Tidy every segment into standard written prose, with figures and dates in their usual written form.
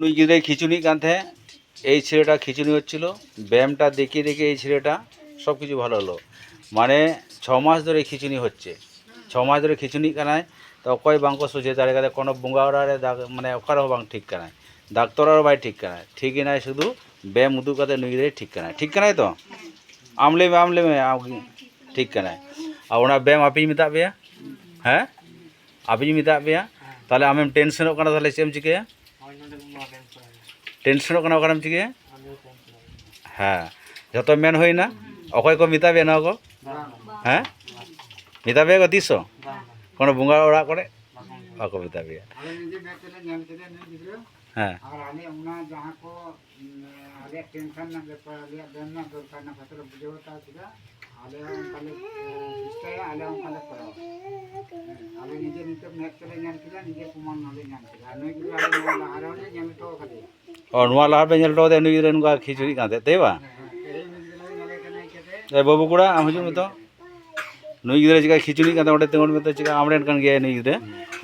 নুই গিদ্রে খিচুনি কান থাকে এই ছেলেটা খিচুনি হচ্ছিল ব্যায়ামটা দেখিয়ে দেখে এই ছেলেটা সব কিছু ভালো হলো মানে 6 মাস ধরে খিচুনি হচ্ছে 6 মাস ধরে খিচুনি কানায় তো অকয় বাংको सोचे दारे काते कोनो बंगा ओरारे माने ओकारो बांग ठीक कानाय डाक्तरारो बाय ठीक कानाय ठीक नाय शुधु ব্যায়াম उदु काते नुई गিদ্रे ठीक कानाय तो आमले में ठीक कानाय और ओना ব্যায়াম आपी मिता पेया हैं आपी मिता पेया ताहले आमेम टेंशनों काना ताहले चेम चिकेया टेंशनों काना ओकाराम चिकेया हाँ जो मेन होइना अकय को मिता पेया ना को हैं मिता पेया को तीसो कोनो बंगा ओड़ा करे बाको मिता पेया हाँ टेंशन ना बेपार बेम ना दरकार ना खतर बुझेवता किदा आले उनकाले इष्टया आले उनकाले करो आले निजे निते मैच चले ᱧᱮᱞ किदा निजे कुमान नाले ᱧᱮᱞ किदा नय गुरु आले नोला हारोने ᱧᱮᱞ तो खादे और नोवा लार पे ᱧᱮल तो दे नुई रेन का खिचुड़ी काते तेबा ए बाबू कुड़ा आम हजु मतो नुई गिदरे चिका खिचुड़ी काते ओडे तेंगोन मतो चिका आमरेन कान गया नुई गिदरे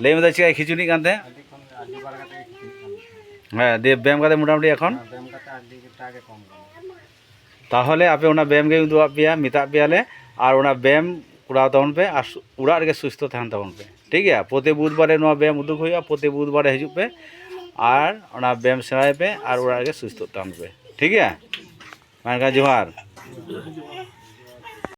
ले मतो चिका खिचुड़ी काते हाँ दे ব্যায়াম काते मोटामुटी এখন ताहले आपे ओना ব্যায়াম गे उदुआ पेया मिता पेयाले और ओना ব্যায়াম कुड़ा तबन पे और उड़ा रे सुस्थ थान तबन पे ठीक है प्रति बुधवारे नोआ ব্যায়াম उदुग होया प्रति बुधवारे हिजुग पे और ओना ব্যায়াम सेराय पे और उड़ा रे सुस्थ थान पे ठीक है मानका जोहार।